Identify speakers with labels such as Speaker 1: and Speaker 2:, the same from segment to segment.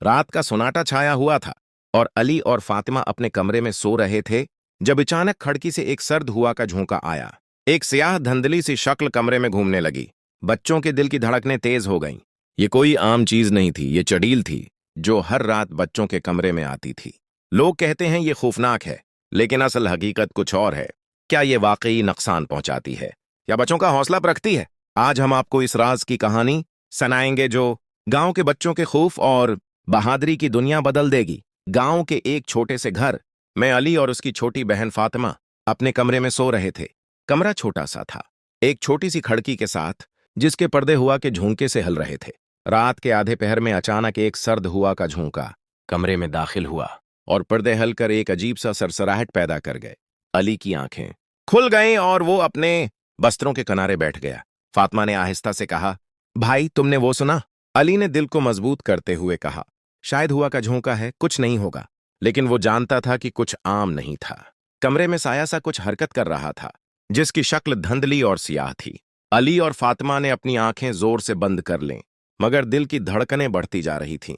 Speaker 1: रात का सन्नाटा छाया हुआ था और अली और फातिमा अपने कमरे में सो रहे थे जब अचानक खिड़की से एक सर्द हुआ का झोंका आया। एक स्याह धंधली सी शक्ल कमरे में घूमने लगी। बच्चों के दिल की धड़कनें तेज हो गईं। ये कोई आम चीज नहीं थी, ये चड़ील थी जो हर रात बच्चों के कमरे में आती थी। लोग कहते हैं ये खौफनाक है, लेकिन असल हकीकत कुछ और है। क्या ये वाकई नुकसान पहुंचाती है या बच्चों का हौसला रखती है? आज हम आपको इस राज की कहानी सुनाएंगे जो गांव के बच्चों के खौफ और बहादुरी की दुनिया बदल देगी। गांव के एक छोटे से घर में अली और उसकी छोटी बहन फातिमा अपने कमरे में सो रहे थे। कमरा छोटा सा था, एक छोटी सी खिड़की के साथ जिसके पर्दे हुआ के झोंके से हिल रहे थे। रात के आधे पहर में अचानक एक सर्द हुआ का झोंका कमरे में दाखिल हुआ और पर्दे हिलकर एक अजीब सा सरसराहट पैदा कर गए। अली की आंखें खुल गईं और वो अपने बस्तरों के किनारे बैठ गया। फातिमा ने आहिस्ता से कहा, भाई तुमने वो सुना? अली ने दिल को मजबूत करते हुए कहा, शायद हुआ का झोंका है, कुछ नहीं होगा। लेकिन वो जानता था कि कुछ आम नहीं था। कमरे में साया सा कुछ हरकत कर रहा था जिसकी शक्ल धंधली और सियाह थी। अली और फातिमा ने अपनी आंखें जोर से बंद कर लें, मगर दिल की धड़कनें बढ़ती जा रही थीं।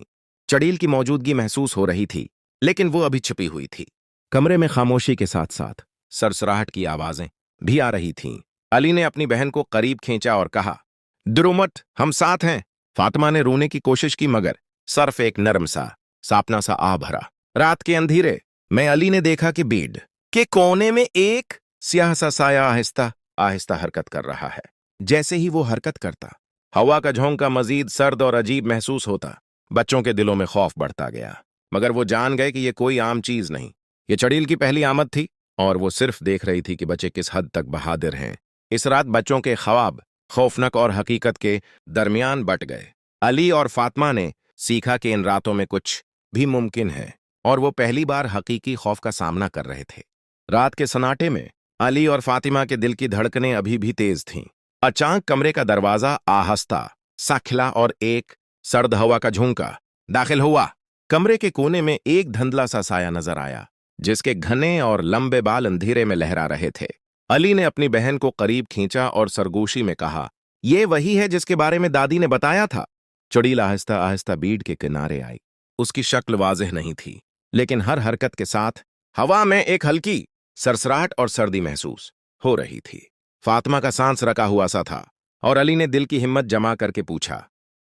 Speaker 1: चड़ील की मौजूदगी महसूस हो रही थी, लेकिन वो अभी छिपी हुई थी। कमरे में खामोशी के साथ साथ सरसराहट की आवाजें भी आ रही थीं। अली ने अपनी बहन को करीब खींचा और कहा, डरो मत, हम साथ हैं। फातिमा ने रोने की कोशिश की, मगर सर्फ एक नरम सा सापना सा आ भरा। रात के अंधेरे में अली ने देखा कि बेड के कोने में एक स्याह सा साया आहिस्ता आहिस्ता हरकत कर रहा है। जैसे ही वो हरकत करता, हवा का झोंका मजीद सर्द और अजीब महसूस होता। बच्चों के दिलों में खौफ बढ़ता गया, मगर वो जान गए कि ये कोई आम चीज नहीं, ये चड़ील की पहली आमद थी और वो सिर्फ देख रही थी कि बच्चे किस हद तक बहादुर हैं। इस रात बच्चों के ख्वाब खौफनाक और हकीकत के दरमियान बट गए। अली और फातिमा ने सीखा कि इन रातों में कुछ भी मुमकिन है और वो पहली बार हकीकी खौफ का सामना कर रहे थे। रात के सन्नाटे में अली और फातिमा के दिल की धड़कनें अभी भी तेज थीं। अचानक कमरे का दरवाजा आहिस्ता सा खिला और एक सर्द हवा का झोंका दाखिल हुआ। कमरे के कोने में एक धुंधला सा साया नजर आया जिसके घने और लंबे बाल अंधेरे में लहरा रहे थे। अली ने अपनी बहन को करीब खींचा और सरगोशी में कहा, ये वही है जिसके बारे में दादी ने बताया था। चड़ील आहिस्ता आहिस्ता बीड के किनारे आई। उसकी शक्ल वाज़ेह नहीं थी, लेकिन हर हरकत के साथ हवा में एक हल्की सरसराहट और सर्दी महसूस हो रही थी। फातिमा का सांस रका हुआ सा था और अली ने दिल की हिम्मत जमा करके पूछा,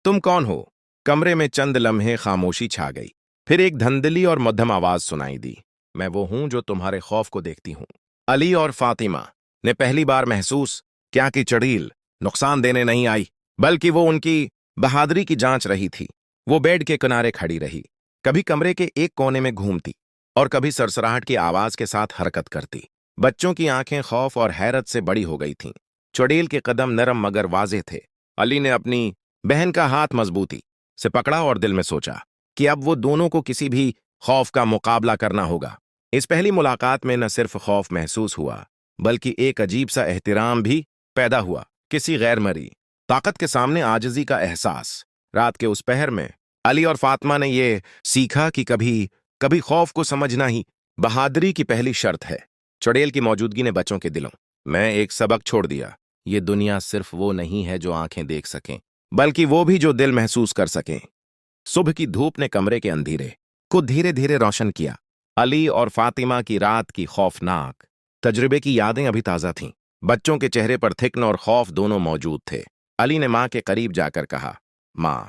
Speaker 1: तुम कौन हो? कमरे में चंद लम्हे खामोशी छा गई। फिर एक धंधली और मध्यम आवाज सुनाई दी, मैं वो हूं जो तुम्हारे खौफ को देखती हूं। अली और फातिमा ने पहली बार महसूस क्या कि चड़ील नुकसान देने नहीं आई, बल्कि वो उनकी बहादुरी की जांच रही थी। वो बेड के किनारे खड़ी रही, कभी कमरे के एक कोने में घूमती और कभी सरसराहट की आवाज के साथ हरकत करती। बच्चों की आंखें खौफ और हैरत से बड़ी हो गई थीं। चड़ील के कदम नरम मगर वाजे थे। अली ने अपनी बहन का हाथ मजबूती से पकड़ा और दिल में सोचा कि अब वो दोनों को किसी भी खौफ का मुकाबला करना होगा। इस पहली मुलाकात में न सिर्फ खौफ महसूस हुआ, बल्कि एक अजीब सा एहतिराम भी पैदा हुआ। किसी गैर मरी ताकत के सामने आजिजी का एहसास। रात के उस पहर में अली और फातिमा ने यह सीखा कि कभी कभी खौफ को समझना ही बहादुरी की पहली शर्त है। चड़ेल की मौजूदगी ने बच्चों के दिलों में एक सबक छोड़ दिया। ये दुनिया सिर्फ वो नहीं है जो आंखें देख सकें, बल्कि वो भी जो दिल महसूस कर सकें। सुबह की धूप ने कमरे के अंधेरे को धीरे धीरे रोशन किया। अली और फातिमा की रात की खौफनाक तजुर्बे की यादें अभी ताजा थीं। बच्चों के चेहरे पर थिकन और खौफ दोनों मौजूद थे। अली ने मां के करीब जाकर कहा, मां,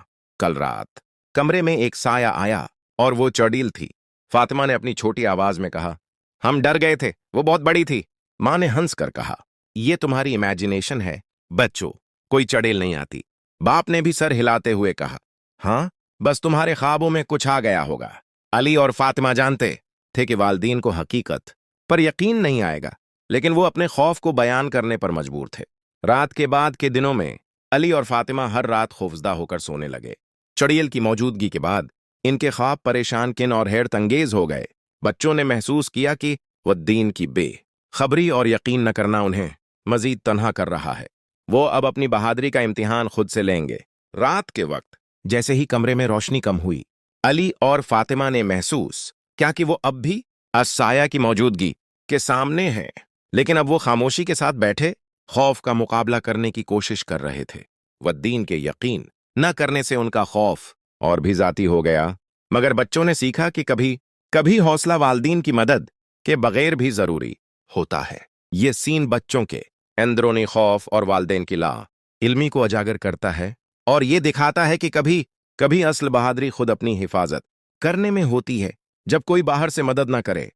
Speaker 1: कल रात कमरे में एक साया आया और वो चड़ील थी। फातिमा ने अपनी छोटी आवाज में कहा, हम डर गए थे, वो बहुत बड़ी थी। मां ने हंस कर कहा, ये तुम्हारी इमेजिनेशन है बच्चों, कोई चड़ेल नहीं आती। बाप ने भी सर हिलाते हुए कहा, हाँ, बस तुम्हारे ख्वाबों में कुछ आ गया होगा। अली और फातिमा जानते थे कि वालदीन को हकीकत पर यकीन नहीं आएगा, लेकिन वो अपने खौफ को बयान करने पर मजबूर थे। रात के बाद के दिनों में अली और फातिमा हर रात खौफजदा होकर सोने लगे। चड़ील की मौजूदगी के बाद इनके ख्वाब परेशान किन और हैरत अंगेज हो गए। बच्चों ने महसूस किया कि वह दीन की बेखबरी और यकीन न करना उन्हें मजीद तन्हा कर रहा है। वो अब अपनी बहादुरी का इम्तिहान खुद से लेंगे। रात के वक्त जैसे ही कमरे में रोशनी कम हुई, अली और फातिमा ने महसूस क्या कि वो अब भी साया की मौजूदगी के सामने हैं, लेकिन अब वो खामोशी के साथ बैठे खौफ का मुकाबला करने की कोशिश कर रहे थे। वह दीन के यकीन न करने से उनका खौफ और भी जाती हो गया। मगर बच्चों ने सीखा कि कभी कभी हौसला वालिदैन की मदद के बगैर भी जरूरी होता है। ये सीन बच्चों के अंदरूनी खौफ और वालिदैन की ला इल्मी को उजागर करता है और ये दिखाता है कि कभी कभी असल बहादुरी खुद अपनी हिफाजत करने में होती है, जब कोई बाहर से मदद ना करे।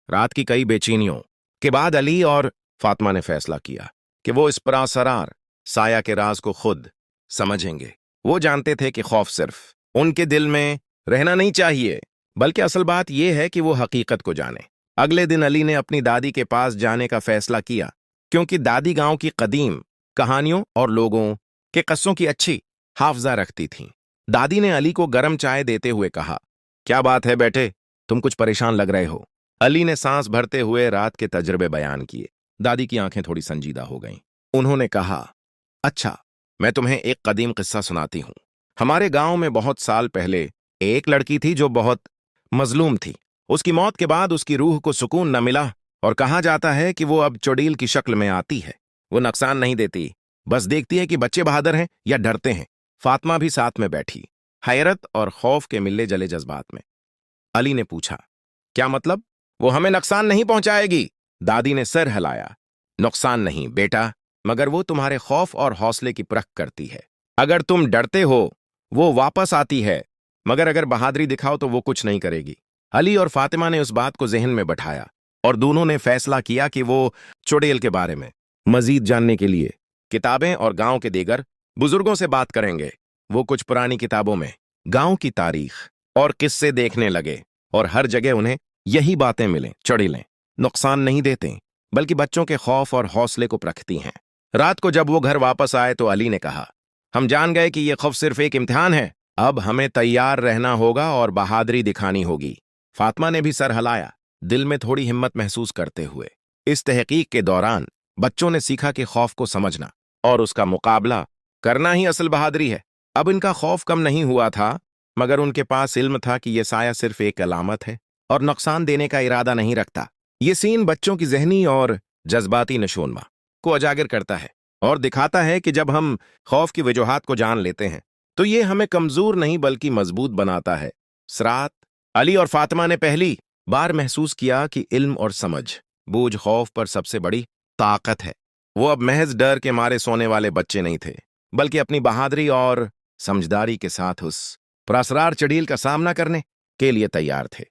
Speaker 1: रात की कई बेचैनियों के बाद अली और फातिमा ने फैसला किया कि वो इस पुरअसरार साया के राज को खुद समझेंगे। वो जानते थे कि खौफ सिर्फ उनके दिल में रहना नहीं चाहिए, बल्कि असल बात यह है कि वो हकीकत को जाने। अगले दिन अली ने अपनी दादी के पास जाने का फैसला किया, क्योंकि दादी गांव की कदीम कहानियों और लोगों के किस्सों की अच्छी हाफजा रखती थीं। दादी ने अली को गर्म चाय देते हुए कहा, क्या बात है बेटे, तुम कुछ परेशान लग रहे हो। अली ने सांस भरते हुए रात के तजुर्बे बयान किए। दादी की आंखें थोड़ी संजीदा हो गईं। उन्होंने कहा, अच्छा, मैं तुम्हें एक कदीम किस्सा सुनाती हूं। हमारे गांव में बहुत साल पहले एक लड़की थी जो बहुत मजलूम थी। उसकी मौत के बाद उसकी रूह को सुकून न मिला और कहा जाता है कि वो अब चुड़ैल की शक्ल में आती है। वो नुकसान नहीं देती, बस देखती है कि बच्चे बहादुर हैं या डरते हैं। फातिमा भी साथ में बैठी, हैरत और खौफ के मिले जले जज्बात में। अली ने पूछा, क्या मतलब? वो हमें नुकसान नहीं पहुंचाएगी? दादी ने सर हिलाया। नुकसान नहीं बेटा, मगर वो तुम्हारे खौफ और हौसले की परख करती है। अगर तुम डरते हो, वो वापस आती है, मगर अगर बहादुरी दिखाओ तो वो कुछ नहीं करेगी। अली और फातिमा ने उस बात को जहन में बैठाया और दोनों ने फैसला किया कि वो चुड़ैल के बारे में मजीद जानने के लिए किताबें और गांव के दीगर बुजुर्गों से बात करेंगे। वो कुछ पुरानी किताबों में गांव की तारीख और किस्से देखने लगे और हर जगह उन्हें यही बातें मिलें, चुड़ैलें नुकसान नहीं देते, बल्कि बच्चों के खौफ और हौसले को परखती हैं। रात को जब वो घर वापस आए तो अली ने कहा, हम जान गए कि ये खौफ सिर्फ एक इम्तिहान है, अब हमें तैयार रहना होगा और बहादुरी दिखानी होगी। फातिमा ने भी सर हिलाया, दिल में थोड़ी हिम्मत महसूस करते हुए। इस तहकीक के दौरान बच्चों ने सीखा कि खौफ को समझना और उसका मुकाबला करना ही असल बहादुरी है। अब इनका खौफ कम नहीं हुआ था, मगर उनके पास इल्म था कि यह साया सिर्फ एक अलामत है और नुकसान देने का इरादा नहीं रखता। ये सीन बच्चों की जहनी और जज्बाती नशोनमा को उजागर करता है और दिखाता है कि जब हम खौफ की वजूहात को जान लेते हैं तो ये हमें कमजोर नहीं बल्कि मजबूत बनाता है। सरात अली और फातिमा ने पहली बार महसूस किया कि इल्म और समझ बूझ खौफ पर सबसे बड़ी ताकत है। वो अब महज डर के मारे सोने वाले बच्चे नहीं थे, बल्कि अपनी बहादुरी और समझदारी के साथ उस पुरअसरार चुड़ैल का सामना करने के लिए तैयार थे।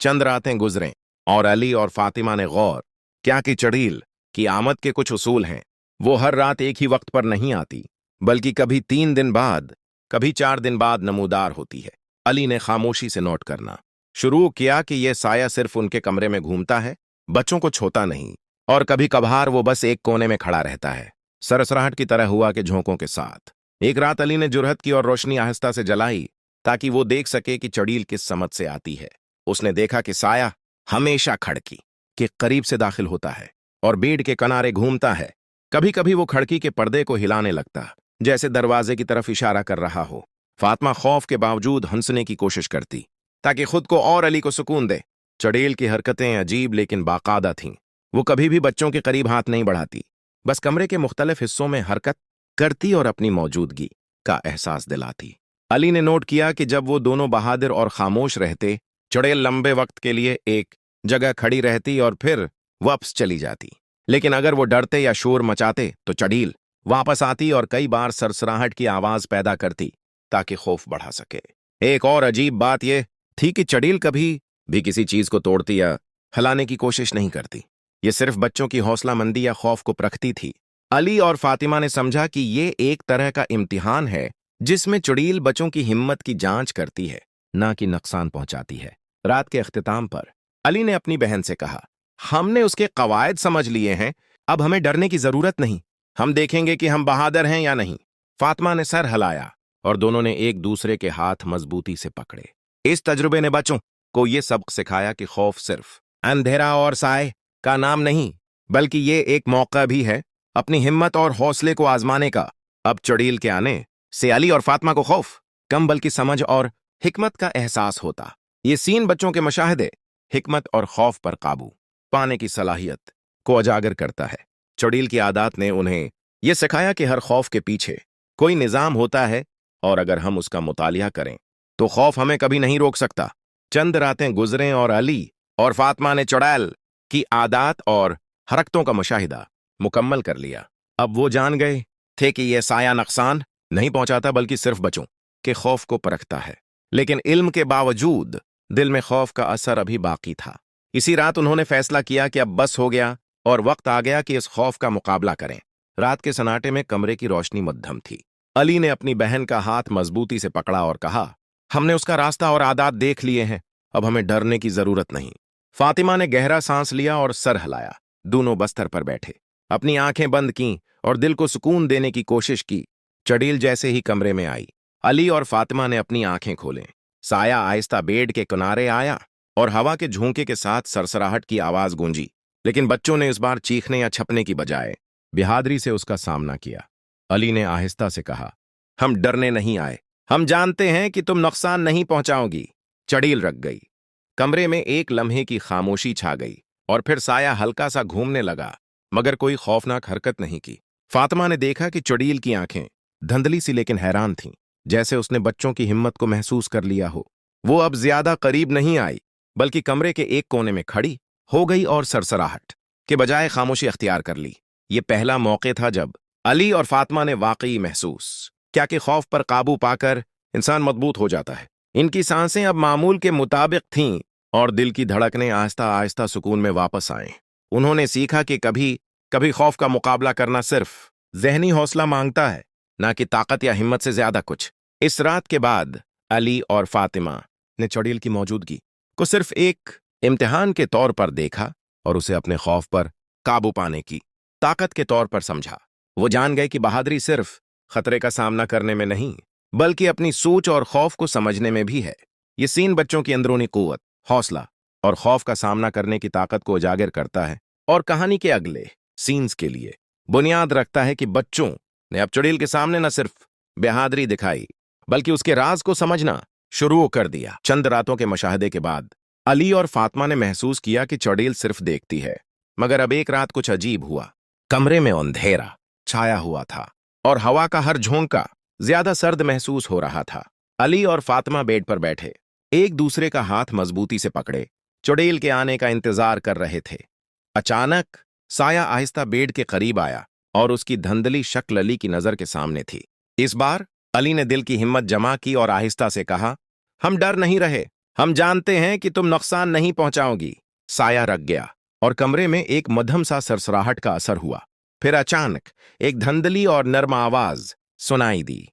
Speaker 1: चंद रातें गुजरें और अली और फातिमा ने गौर क्या कि चुड़ैल की आमद के कुछ उसूल हैं। वो हर रात एक ही वक्त पर नहीं आती, बल्कि कभी 3 दिन बाद, कभी 4 दिन बाद नमूदार होती है। अली ने खामोशी से नोट करना शुरू किया कि यह साया सिर्फ उनके कमरे में घूमता है, बच्चों को छोता नहीं, और कभी कभार वो बस एक कोने में खड़ा रहता है, सरसराहट की तरह हुआ के झोंकों के साथ। एक रात अली ने जुरहत की और रोशनी आहिस्ता से जलाई ताकि वो देख सके कि चुड़ैल किस समत से आती है। उसने देखा कि साया हमेशा खिड़की के करीब से दाखिल होता है और बेड के किनारे घूमता है। कभी कभी वो खिड़की के पर्दे को हिलाने लगता, जैसे दरवाजे की तरफ इशारा कर रहा हो। फातिमा खौफ के बावजूद हंसने की कोशिश करती ताकि खुद को और अली को सुकून दे। चुड़ैल की हरकतें अजीब लेकिन बाकायदा थीं। वो कभी भी बच्चों के करीब हाथ नहीं बढ़ाती, बस कमरे के मुख्तलिफ हिस्सों में हरकत करती और अपनी मौजूदगी का एहसास दिलाती। अली ने नोट किया कि जब वो दोनों बहादुर और खामोश रहते, चुड़ैल लंबे वक्त के लिए एक जगह खड़ी रहती और फिर वापस चली जाती। लेकिन अगर वो डरते या शोर मचाते तो चुड़ैल वापस आती और कई बार सरसराहट की आवाज पैदा करती ताकि खौफ बढ़ा सके। एक और अजीब बात यह थी कि चुड़ैल कभी भी किसी चीज को तोड़ती या हिलाने की कोशिश नहीं करती। ये सिर्फ बच्चों की हौसलामंदी या खौफ को परखती थी। अली और फातिमा ने समझा कि ये एक तरह का इम्तिहान है जिसमें चुड़ैल बच्चों की हिम्मत की जांच करती है, ना कि नुकसान पहुंचाती है। रात के अख्तिताम पर अली ने अपनी बहन से कहा, हमने उसके कवायद समझ लिए हैं, अब हमें डरने की जरूरत नहीं, हम देखेंगे कि हम बहादुर हैं या नहीं। फातिमा ने सर हिलाया और दोनों ने एक दूसरे के हाथ मजबूती से पकड़े। इस तजुर्बे ने बच्चों को यह सबक सिखाया कि खौफ सिर्फ अंधेरा और साए का नाम नहीं, बल्कि ये एक मौका भी है अपनी हिम्मत और हौसले को आजमाने का। अब चुड़ैल के आने से अली और फातिमा को खौफ कम बल्कि समझ और हिकमत का एहसास होता। ये सीन बच्चों के मुशाहदे, हिकमत और खौफ पर काबू पाने की सलाहियत को उजागर करता है। चुड़ैल की आदत ने उन्हें यह सिखाया कि हर खौफ के पीछे कोई निजाम होता है और अगर हम उसका मुतालिया करें तो खौफ हमें कभी नहीं रोक सकता। चंद रातें गुजरें और अली और फातिमा ने चुड़ैल की आदत और हरकतों का मुशाहिदा मुकम्मल कर लिया। अब वो जान गए थे कि यह साया नुकसान नहीं पहुंचाता बल्कि सिर्फ बच्चों के खौफ को परखता है। लेकिन इल्म के बावजूद दिल में खौफ का असर अभी बाकी था। इसी रात उन्होंने फैसला किया कि अब बस हो गया और वक्त आ गया कि इस खौफ का मुकाबला करें। रात के सन्नाटे में कमरे की रोशनी मध्यम थी। अली ने अपनी बहन का हाथ मजबूती से पकड़ा और कहा, हमने उसका रास्ता और आदत देख लिए हैं, अब हमें डरने की जरूरत नहीं। फातिमा ने गहरा सांस लिया और सर हिलाया। दोनों बस्तर पर बैठे, अपनी आंखें बंद कीं और दिल को सुकून देने की कोशिश की। चड़ील जैसे ही कमरे में आई, अली और फातिमा ने अपनी आंखें खोलें। साया आहिस्ता बेड के किनारे आया और हवा के झोंके के साथ सरसराहट की आवाज गूंजी। लेकिन बच्चों ने इस बार चीखने या छपने की बजाय बहादुरी से उसका सामना किया। अली ने आहिस्ता से कहा, हम डरने नहीं आए, हम जानते हैं कि तुम नुकसान नहीं पहुंचाओगी। चड़ील रख गई। कमरे में एक लम्हे की खामोशी छा गई और फिर साया हल्का सा घूमने लगा, मगर कोई खौफनाक हरकत नहीं की। फातिमा ने देखा कि चड़ील की आंखें धंधली सी लेकिन हैरान थीं, जैसे उसने बच्चों की हिम्मत को महसूस कर लिया हो। वो अब ज्यादा करीब नहीं आई, बल्कि कमरे के एक कोने में खड़ी हो गई और सरसराहट के बजाय खामोशी अख्तियार कर ली। ये पहला मौके था जब अली और फातिमा ने वाकई महसूस क्या कि खौफ पर काबू पाकर इंसान मजबूत हो जाता है। इनकी सांसें अब मामूल के मुताबिक थीं और दिल की धड़कनें आहिस्ता आहिस्ता सुकून में वापस आए। उन्होंने सीखा कि कभी कभी खौफ का मुकाबला करना सिर्फ जहनी हौसला मांगता है, ना कि ताकत या हिम्मत से ज्यादा कुछ। इस रात के बाद अली और फातिमा ने चड़ील की मौजूदगी को सिर्फ एक इम्तिहान के तौर पर देखा और उसे अपने खौफ पर काबू पाने की ताकत के तौर पर समझा। वो जान गए कि बहादुरी सिर्फ खतरे का सामना करने में नहीं, बल्कि अपनी सोच और खौफ को समझने में भी है। ये सीन बच्चों की अंदरूनी कुव्वत, हौसला और खौफ का सामना करने की ताकत को उजागर करता है और कहानी के अगले सीन्स के लिए बुनियाद रखता है कि बच्चों ने अब चुड़ैल के सामने न सिर्फ बहादुरी दिखाई, बल्कि उसके राज को समझना शुरू कर दिया। चंद रातों के मुशाहदे के बाद अली और फातिमा ने महसूस किया कि चुड़ैल सिर्फ देखती है, मगर अब एक रात कुछ अजीब हुआ। कमरे में अंधेरा छाया हुआ था और हवा का हर झोंका ज्यादा सर्द महसूस हो रहा था। अली और फातिमा बेड पर बैठे, एक दूसरे का हाथ मजबूती से पकड़े, चुड़ैल के आने का इंतजार कर रहे थे। अचानक साया आहिस्ता बेड के करीब आया और उसकी धंधली शक्ल अली की नजर के सामने थी। इस बार अली ने दिल की हिम्मत जमा की और आहिस्ता से कहा, हम डर नहीं रहे, हम जानते हैं कि तुम नुकसान नहीं पहुंचाओगी। साया रख गया और कमरे में एक मध्यम सा सरसराहट का असर हुआ। फिर अचानक एक धंधली और नर्म आवाज सुनाई दी,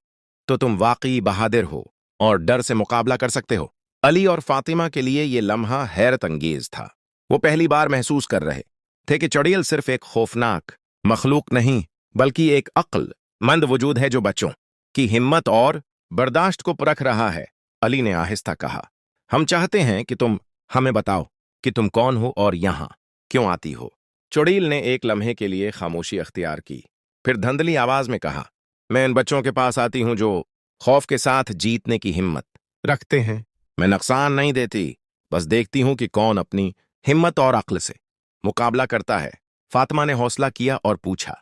Speaker 1: तो तुम वाकई बहादुर हो और डर से मुकाबला कर सकते हो। अली और फातिमा के लिए यह लम्हा हैरत अंगेज था। वो पहली बार महसूस कर रहे थे कि चुड़ैल सिर्फ एक खौफनाक मखलूक नहीं, बल्कि एक अक्ल मंद वजूद है जो बच्चों की हिम्मत और बर्दाश्त को परख रहा है। अली ने आहिस्ता कहा, हम चाहते हैं कि तुम हमें बताओ कि तुम कौन हो और यहां क्यों आती हो। चुड़ैल ने एक लम्हे के लिए खामोशी अख्तियार की, फिर धंधली आवाज में कहा, मैं इन बच्चों के पास आती हूं जो खौफ के साथ जीतने की हिम्मत रखते हैं। मैं नुकसान नहीं देती, बस देखती हूं कि कौन अपनी हिम्मत और अक्ल से मुकाबला करता है। फातिमा ने हौसला किया और पूछा,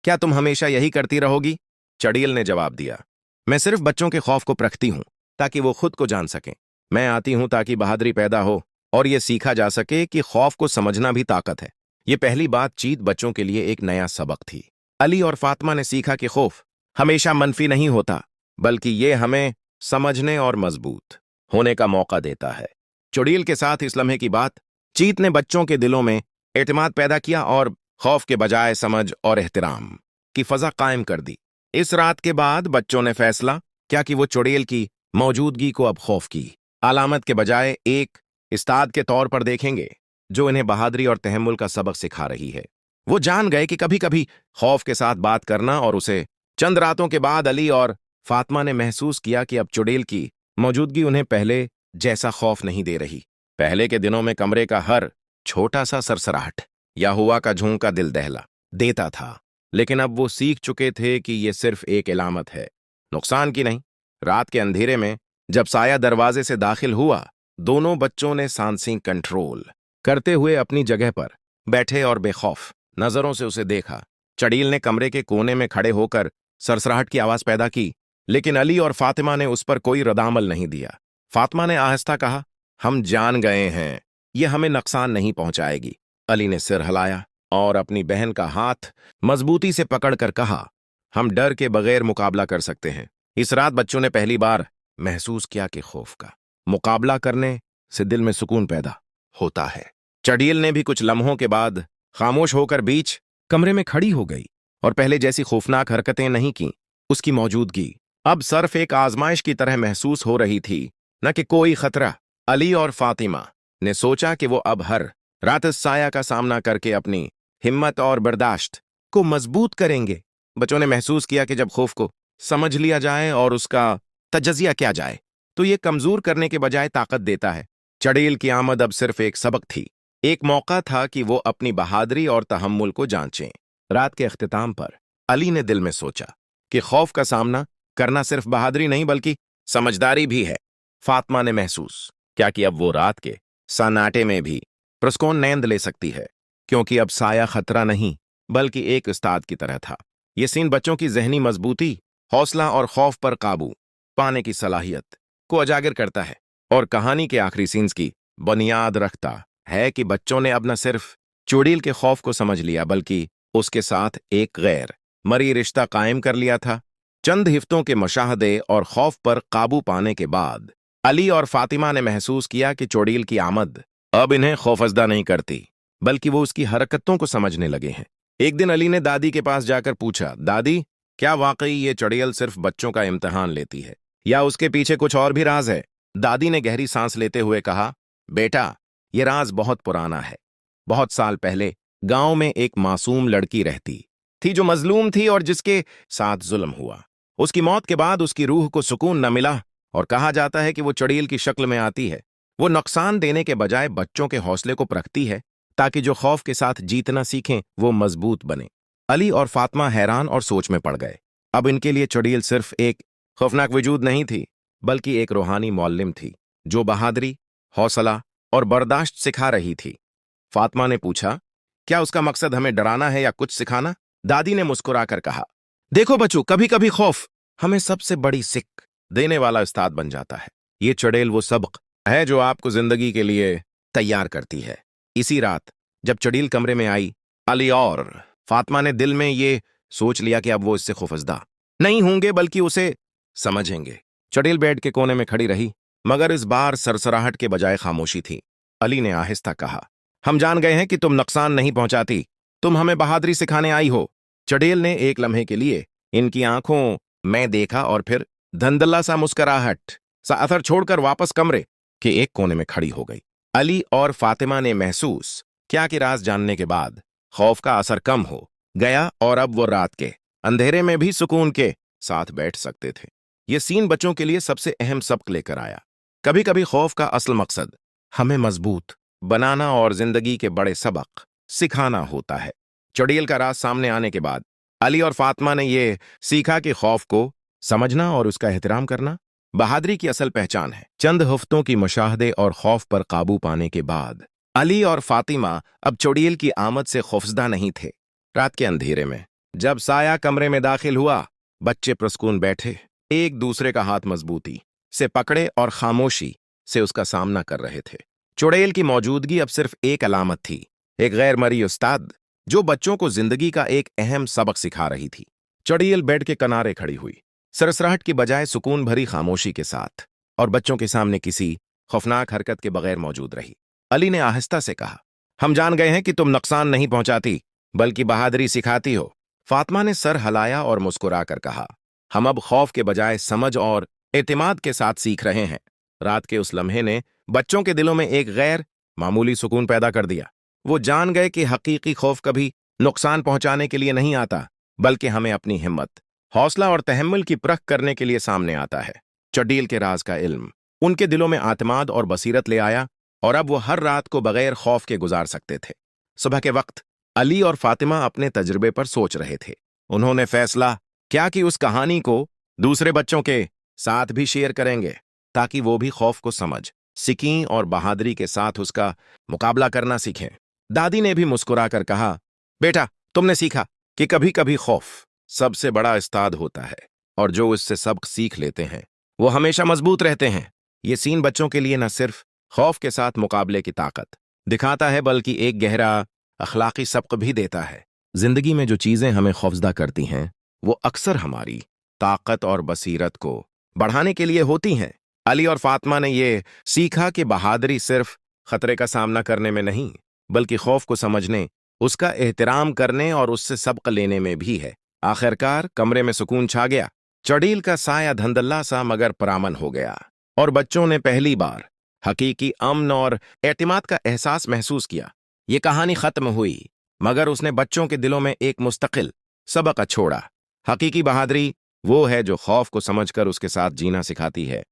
Speaker 1: क्या तुम हमेशा यही करती रहोगी? चुड़ैल ने जवाब दिया, मैं सिर्फ बच्चों के खौफ को परखती हूं ताकि वो खुद को जान सकें। मैं आती हूं ताकि बहादुरी पैदा हो और ये सीखा जा सके कि खौफ को समझना भी ताकत है। ये पहली बातचीत बच्चों के लिए एक नया सबक थी। अली और फातिमा ने सीखा कि खौफ हमेशा मनफी नहीं होता, बल्कि ये हमें समझने और मजबूत होने का मौका देता है। चुड़ैल के साथ इस लम्हे की बातचीत ने बच्चों के दिलों में एतमाद पैदा किया और खौफ के बजाय समझ और एहतराम की फजा कायम कर दी। इस रात के बाद बच्चों ने फैसला किया कि वो चुड़ैल की मौजूदगी को अब खौफ की अलामत के बजाय एक उस्ताद के तौर पर देखेंगे, जो इन्हें बहादुरी और तहम्मुल का सबक सिखा रही है। वो जान गए कि कभी कभी खौफ के साथ बात करना और उसे चंद रातों के बाद अली और फातिमा ने महसूस किया कि अब चुड़ैल की मौजूदगी उन्हें पहले जैसा खौफ नहीं दे रही। पहले के दिनों में कमरे का हर छोटा सा सरसराहट या हुआ का झोंका दिल दहला देता था, लेकिन अब वो सीख चुके थे कि ये सिर्फ एक इलामत है, नुकसान की नहीं। रात के अंधेरे में जब साया दरवाजे से दाखिल हुआ, दोनों बच्चों ने सांसें कंट्रोल करते हुए अपनी जगह पर बैठे और बेखौफ नजरों से उसे देखा। चुड़ैल ने कमरे के कोने में खड़े होकर सरसराहट की आवाज पैदा की, लेकिन अली और फातिमा ने उस पर कोई रद्दामल नहीं दिया। फातिमा ने आहिस्ता कहा, हम जान गए हैं, ये हमें नुकसान नहीं पहुंचाएगी। अली ने सिर हिलाया और अपनी बहन का हाथ मजबूती से पकड़कर कहा, हम डर के बगैर मुकाबला कर सकते हैं। इस रात बच्चों ने पहली बार महसूस किया कि खौफ का मुकाबला करने से दिल में सुकून पैदा होता है। चड़ील ने भी कुछ लम्हों के बाद खामोश होकर बीच कमरे में खड़ी हो गई और पहले जैसी खौफनाक हरकतें नहीं की। उसकी मौजूदगी अब सिर्फ एक आजमाइश की तरह महसूस हो रही थी, न कि कोई खतरा। अली और फातिमा ने सोचा कि वो अब हर रात इस साया का सामना करके अपनी हिम्मत और बर्दाश्त को मजबूत करेंगे। बच्चों ने महसूस किया कि जब खौफ को समझ लिया जाए और उसका तजजिया किया जाए तो ये कमजोर करने के बजाय ताकत देता है। चड़ेल की आमद अब सिर्फ एक सबक थी, एक मौका था कि वो अपनी बहादुरी और तहम्मुल को जांचें। रात के अख्तिताम पर अली ने दिल में सोचा कि खौफ का सामना करना सिर्फ बहादुरी नहीं बल्कि समझदारी भी है। फातिमा ने महसूस क्या कि अब वो रात के सन्नाटे में भी पुरस्कून नींद ले सकती है, क्योंकि अब साया खतरा नहीं बल्कि एक उस्ताद की तरह था। ये सीन बच्चों की जहनी मजबूती, हौसला और खौफ पर काबू पाने की सलाहियत को उजागर करता है और कहानी के आखिरी सीन्स की बुनियाद रखता है कि बच्चों ने अब न सिर्फ चुड़ैल के खौफ को समझ लिया बल्कि उसके साथ एक गैर मरी रिश्ता कायम कर लिया था। चंद हिफ्तों के मुशाहदे और खौफ पर काबू पाने के बाद अली और फातिमा ने महसूस किया कि चुड़ैल की आमद अब इन्हें खौफजदा नहीं करती बल्कि वो उसकी हरकतों को समझने लगे हैं। एक दिन अली ने दादी के पास जाकर पूछा, दादी, क्या वाकई ये चुड़ैल सिर्फ बच्चों का इम्तिहान लेती है या उसके पीछे कुछ और भी राज है? दादी ने गहरी सांस लेते हुए कहा, बेटा, ये राज बहुत पुराना है। बहुत साल पहले गांव में एक मासूम लड़की रहती थी जो मजलूम थी और जिसके साथ जुल्म हुआ। उसकी मौत के बाद उसकी रूह को सुकून न मिला और कहा जाता है कि वो चुड़ैल की शक्ल में आती है। वो नुकसान देने के बजाय बच्चों के हौसले को परखती है ताकि जो खौफ के साथ जीतना सीखें वो मजबूत बने। अली और फातिमा हैरान और सोच में पड़ गए। अब इनके लिए चुड़ैल सिर्फ एक खौफनाक वजूद नहीं थी बल्कि एक रूहानी मौल्लिम थी जो बहादुरी, हौसला और बर्दाश्त सिखा रही थी। फातिमा ने पूछा, क्या उसका मकसद हमें डराना है या कुछ सिखाना? दादी ने मुस्कुराकर कहा, देखो बच्चों, कभी कभी खौफ हमें सबसे बड़ी सीख देने वाला उस्ताद बन जाता है। ये चुड़ैल वो सबक है जो आपको जिंदगी के लिए तैयार करती है। इसी रात जब चुड़ैल कमरे में आई, अली और फातिमा ने दिल में ये सोच लिया कि अब वो इससे खौफजदा नहीं होंगे बल्कि उसे समझेंगे। चुड़ैल बेड के कोने में खड़ी रही, मगर इस बार सरसराहट के बजाय खामोशी थी। अली ने आहिस्ता कहा, हम जान गए हैं कि तुम नुकसान नहीं पहुंचाती, तुम हमें बहादुरी सिखाने आई हो। चुड़ैल ने एक लम्हे के लिए इनकी आंखों में देखा और फिर धंधला सा मुस्कुराहट सा असर छोड़कर वापस कमरे के एक कोने में खड़ी हो गई। अली और फातिमा ने महसूस क्या कि राज जानने के बाद खौफ का असर कम हो गया और अब वो रात के अंधेरे में भी सुकून के साथ बैठ सकते थे। ये सीन बच्चों के लिए सबसे अहम सबक लेकर आया। कभी कभी खौफ का असल मकसद हमें मजबूत बनाना और जिंदगी के बड़े सबक सिखाना होता है। चुड़ैल का राज सामने आने के बाद अली और फातिमा ने यह सीखा कि खौफ को समझना और उसका एहतराम करना बहादुरी की असल पहचान है। चंद हफ्तों की मुशाहदे और खौफ पर काबू पाने के बाद अली और फातिमा अब चुड़ैल की आमद से खौफजदा नहीं थे। रात के अंधेरे में जब साया कमरे में दाखिल हुआ, बच्चे पुरस्कून बैठे, एक दूसरे का हाथ मजबूती से पकड़े और खामोशी से उसका सामना कर रहे थे। चुड़ैल की मौजूदगी अब सिर्फ एक अलामत थी, एक गैर मरी उस्ताद जो बच्चों को जिंदगी का एक अहम सबक सिखा रही थी। चुड़ैल बेड के किनारे खड़ी हुई, सरसराहट की बजाय सुकून भरी खामोशी के साथ, और बच्चों के सामने किसी खौफनाक हरकत के बगैर मौजूद रही। अली ने आहिस्ता से कहा, हम जान गए हैं कि तुम नुकसान नहीं पहुंचाती बल्कि बहादुरी सिखाती हो। फातिमा ने सर हिलाया और मुस्कुराकर कहा, हम अब खौफ के बजाय समझ और एतमाद के साथ सीख रहे हैं। रात के उस लम्हे ने बच्चों के दिलों में एक गैर मामूली सुकून पैदा कर दिया। वो जान गए कि हकीकी खौफ कभी नुकसान पहुंचाने के लिए नहीं आता बल्कि हमें अपनी हिम्मत, हौसला और तहम्मुल की परख करने के लिए सामने आता है। चुड़ैल के राज का इल्म उनके दिलों में आत्माद और बसीरत ले आया और अब वो हर रात को बगैर खौफ के गुजार सकते थे। सुबह के वक्त अली और फातिमा अपने तजुर्बे पर सोच रहे थे। उन्होंने फैसला किया कि उस कहानी को दूसरे बच्चों के साथ भी शेयर करेंगे ताकि वो भी खौफ को समझ सीखें और बहादुरी के साथ उसका मुकाबला करना सीखें। दादी ने भी मुस्कुराकर कहा, बेटा, तुमने सीखा कि कभी कभी खौफ सबसे बड़ा उस्ताद होता है और जो उससे सबक सीख लेते हैं वो हमेशा मजबूत रहते हैं। ये सीन बच्चों के लिए न सिर्फ खौफ के साथ मुकाबले की ताकत दिखाता है, बल्कि एक गहरा अखलाकी सबक भी देता है। जिंदगी में जो चीजें हमें खौफजदा करती हैं, वो अक्सर हमारी ताकत और बसीरत को बढ़ाने के लिए होती हैं। अली और फातिमा ने ये सीखा कि बहादुरी सिर्फ खतरे का सामना करने में नहीं, बल्कि खौफ को समझने, उसका एहतराम करने और उससे सबक लेने में भी है। आखिरकार कमरे में सुकून छा गया। चड़ील का साया धंधल्ला सा मगर परामन हो गया और बच्चों ने पहली बार हकीकी अमन और एतमाद का एहसास महसूस किया। ये कहानी खत्म हुई, मगर उसने बच्चों के दिलों में एक मुस्तकिल सबक छोड़ा। हकीकी बहादुरी वो है जो खौफ को समझकर उसके साथ जीना सिखाती है।